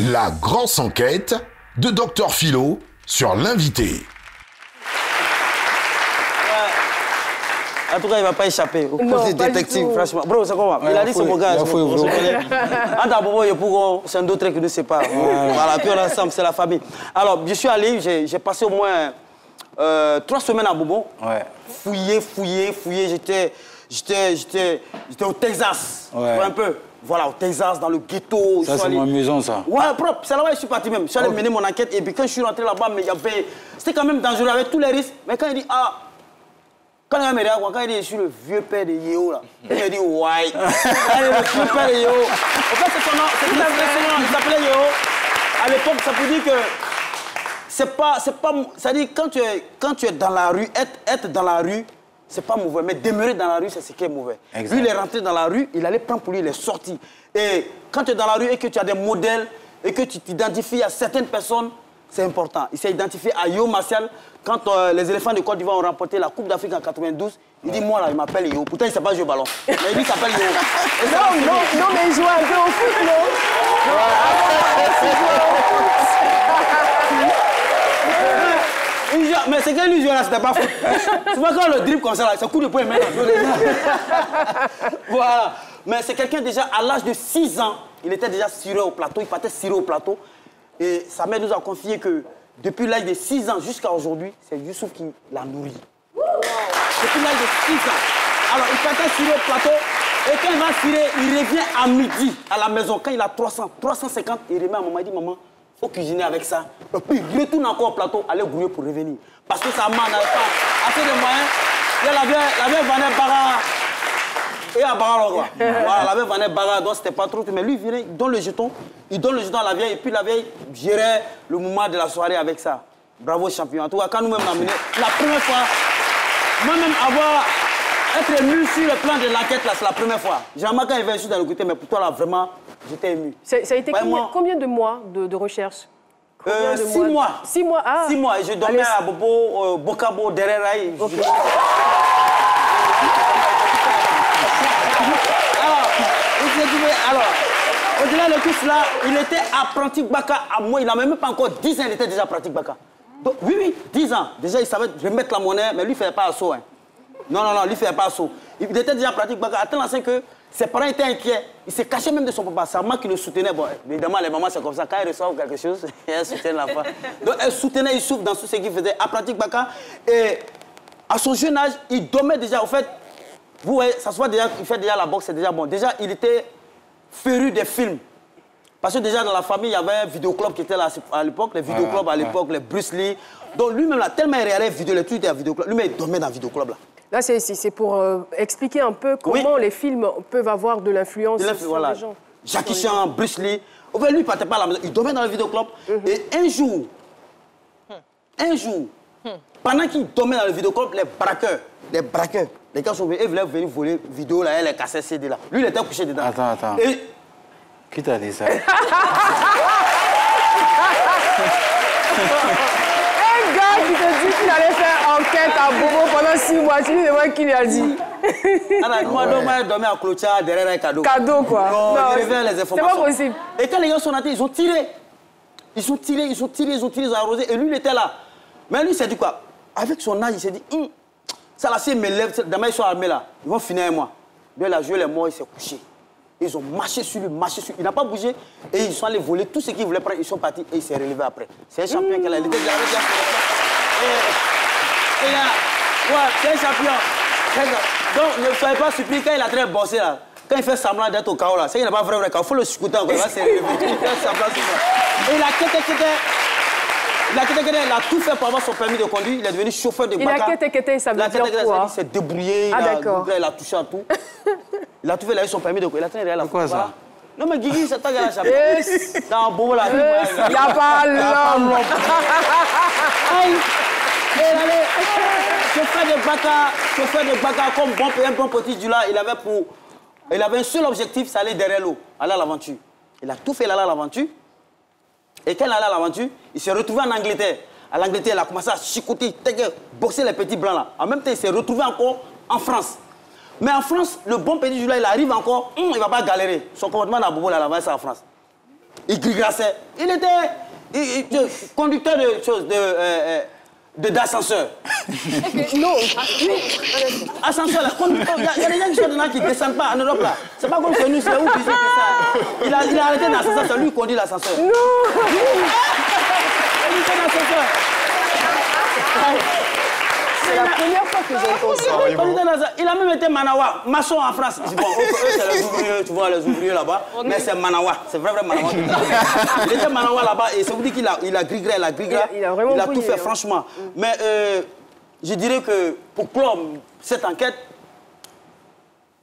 La grosse enquête de Dr Philo sur l'invité. En tout cas, il ne va pas échapper au poste de détective, franchement. Bro, c'est comment? Il a dit son gars. C'est un autre truc qui nous sépare. Voilà, puis on est ensemble, c'est la famille. Alors, je suis allé, j'ai passé au moins 3 semaines à Bobo. Ouais. Fouillé. J'étais au Texas. Ouais. Un peu. Voilà, au Texas, dans le ghetto. Ça, c'est amusant, ça. Ouais, propre. C'est là-bas que je suis parti même. Je suis allé mener mon enquête. Et puis quand je suis rentré là-bas, mais il y avait... C'était quand même dangereux avec tous les risques. Mais quand il dit, quand il me dit, je suis le vieux père de Yeo, là. Il me dit, ouais. Il est le vieux père de Yeo. En fait, c'est son nom. C'est il s'appelait Yeo. À l'époque, ça peut dire que... C'est pas... Ça dit, quand tu es dans la rue, être dans la rue, c'est pas mauvais. Mais demeurer dans la rue, c'est ce qui est mauvais. Exact. Lui, il est rentré dans la rue, il allait prendre pour lui, il est sorti. Et quand tu es dans la rue et que tu as des modèles et que tu t'identifies à certaines personnes, c'est important. Il s'est identifié à Yo Martial quand les éléphants de Côte d'Ivoire ont remporté la Coupe d'Afrique en 92. Il dit, moi là, il m'appelle Yo. Pourtant, il ne sait pas jouer au ballon. Mais lui, il s'appelle Yo. Non, mais il joue un peu au foot, non? Mais c'est qu'il lui jouait là, c'était pas foot. Souvent quand on le dribble comme ça, là, c'est coup de poing, mais voilà. Mais c'est quelqu'un déjà, à l'âge de 6 ans, il était déjà ciré au plateau, il partait ciré au plateau. Et sa mère nous a confié que depuis l'âge de 6 ans jusqu'à aujourd'hui, c'est Youssouf qui l'a nourri. Depuis l'âge de 6 ans. Alors, il partait ciré au plateau. Et quand il va cirer, il revient à midi à la maison. Quand il a 350, il remet à maman, il dit, maman, il faut cuisiner avec ça. Et puis il retourne encore au plateau, aller grouiller pour revenir. Parce que sa maman n'avait pas assez de moyens. Et la vieille vendait bagarre. Et à bagarre, quoi. Voilà, la vieille vendait bagarre, donc c'était pas trop. Mais lui, il donne le jeton à la vieille. Et puis la vieille gérait le moment de la soirée avec ça. Bravo, champion. En tout cas, quand nous-mêmes l'avons mené, la première fois, moi-même être ému sur le plan de l'enquête, là, c'est la première fois. Jamais quand il vient ici dans le côté, mais pour toi, là, vraiment, j'étais ému. Ça a été combien de mois de recherche? 6 mois. 6 mois, 6 mois. Et je dormais à Bobo, Bokabo, derrière Raï. Okay. Alors, au-delà de tout cela, il était apprenti Baka à moi. Il n'a même pas encore 10 ans, il était déjà apprenti Baka. Donc, oui, 10 ans. Déjà, il savait remettre la monnaie, mais lui, il ne faisait pas assaut. Hein. Non, lui, il ne faisait pas assaut. Il était déjà pratique Baka, à tel enseigne que ses parents étaient inquiets. Il s'est caché même de son papa. Sa maman qui le soutenait. Bon, évidemment, les mamans, c'est comme ça. Quand elles reçoivent quelque chose, elles soutiennent l'enfant. Donc, elle soutenait Youssouf dans tout ce qu'il faisait à pratique Baka. Et à son jeune âge, il dormait déjà. En fait, vous voyez, ça se voit déjà, il fait déjà la boxe, c'est déjà bon. Déjà, il était féru des films. Parce que déjà, dans la famille, il y avait un vidéoclub qui était là à l'époque. Les vidéoclubs à l'époque, les Bruce Lee. Donc, lui-même, là, tellement il regardait les trucs à vidéoclub. Lui-même, il dormait dans le vidéoclub, là. Là, c'est pour expliquer un peu comment les films peuvent avoir de l'influence sur les gens. Jackie Chan, Bruce Lee. Lui, il ne partait pas à la maison. Il dormait dans le vidéoclub. Et un jour, pendant qu'il dormait dans le vidéoclub, les braqueurs, les gars sont venus, ils voulaient venir voler vidéo, là, les cassettes CD, là. Lui, il était couché dedans. Attends. Et... Qui t'a dit ça? Qui te dit qu'il allait faire enquête à Bobo pendant 6 mois, tu dis moi qui lui a dit. Moi, je dormais à Clocha derrière un cadeau. Cadeau, quoi. Non, je révèle les informations. C'est pas possible. Et quand les gars sont rentrés, ils ont tiré. Ils ont arrosé. Et lui, il était là. Mais lui, il s'est dit quoi? Avec son âge, il s'est dit, ça là, si mes lèvres, demain, ils sont armés là, ils vont finir avec moi. Lui, il a joué les morts, il s'est couché. Ils ont marché sur lui. Il n'a pas bougé. Et ils sont allés voler tout ce qu'ils voulaient prendre. Ils sont partis et il s'est relevé après. C'est un champion qu'elle a. Il était déjà c'est un champion. Donc, ne soyez pas surpris quand il a très bossé là. Quand il fait semblant d'être au chaos là, c'est qu'il n'est pas vrai. Quand il faut le scooter encore, il va se relever. Il fait semblant sur ça. Et il a tout fait pour avoir son permis de conduire. Il est devenu chauffeur de Baka. Il a quitté, ça veut dire quoi? Il s'est débrouillé. Il a touché à tout. Il a tout fait, il a eu son permis de conduire. Il a traîné derrière la quoi ça? Non mais Guigui, c'est toi qui as la champion. Dans Bobo la vie. Il n'y a pas l'homme. Chauffeur de Baka, comme un bon petit du là, il avait un seul objectif, c'est aller derrière l'eau, aller à l'aventure. Il a tout fait, il allait à l'aventure. Et quand il allait à l'aventure, il s'est retrouvé en Angleterre. À l'Angleterre, il a commencé à chicoter, boxer les petits blancs là. En même temps, il s'est retrouvé encore en France. Mais en France, le bon petit du là, il arrive encore, il ne va pas galérer. Son comportement dans Bobo, là, va ça en France. il grigrassait. Il était conducteur de choses, d'ascenseur. Non. Ascenseur, là, il y a des gens qui sont dedans qui ne descendent pas en Europe là. C'est pas comme chez nous, c'est où bisous ça. Il a arrêté dans l'ascenseur, c'est lui qui conduit l'ascenseur. Non. Il était dans l'ascenseur. C'est la première fois que j'entends ça. Il a même été Manawa, maçon en France. Bon, eux, c'est les ouvriers, tu vois, les ouvriers là-bas. Mais c'est Manawa, c'est vrai Manawa. Il était Manawa là-bas et ça vous dit qu'il a grigré, il a tout fait, franchement. Mais je dirais que pour clore cette enquête,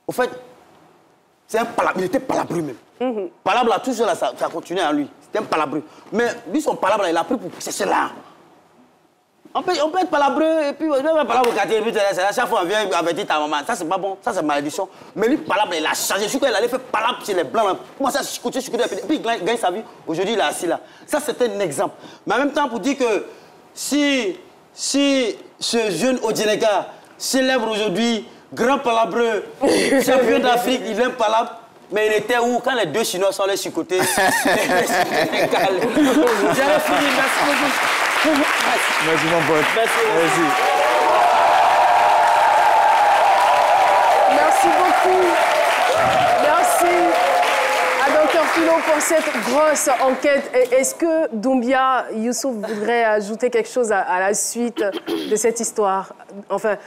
au fait, c'est un palabre, il était palabreux même. Palabre là, toujours là, ça continuait à lui. C'était un palabreux. Mais lui, son palabre là, il a pris pour chercher là. On peut être palabreux et puis on peut être palabre au quartier, et puis à chaque fois on vient avertir ta maman. Ça c'est pas bon, ça c'est malédiction. Mais lui, palabre, il a changé. Je suis qu'il allait faire palabre chez les blancs. Comment ça, chicoter, et puis il gagne sa vie. Aujourd'hui, il est assis là. Ça c'était un exemple. Mais en même temps, pour dire que si ce jeune Odjeneka célèbre aujourd'hui, grand palabreux, champion d'Afrique, il aime palabre. Mais il était où quand les deux Chinois sont allés chicoter? J'avais fini, merci beaucoup. Merci mon pote. Merci. Merci beaucoup. Merci à Dr Philo pour cette grosse enquête. Est-ce que Doumbia Youssouf voudrait ajouter quelque chose à la suite de cette histoire? Enfin,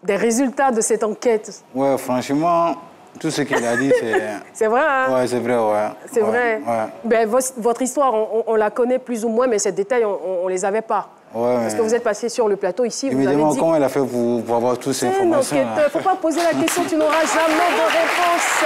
des résultats de cette enquête? Ouais, franchement, tout ce qu'il a dit, c'est... C'est vrai, hein? Ouais, c'est vrai, ouais. C'est vrai. Ouais. Ben, votre histoire, on la connaît plus ou moins, mais ces détails, on ne les avait pas. Ouais, parce que vous êtes passé sur le plateau ici, vous avez dit... comment elle a fait pour avoir toutes ces informations? Il ne faut pas poser la question, tu n'auras jamais de réponse.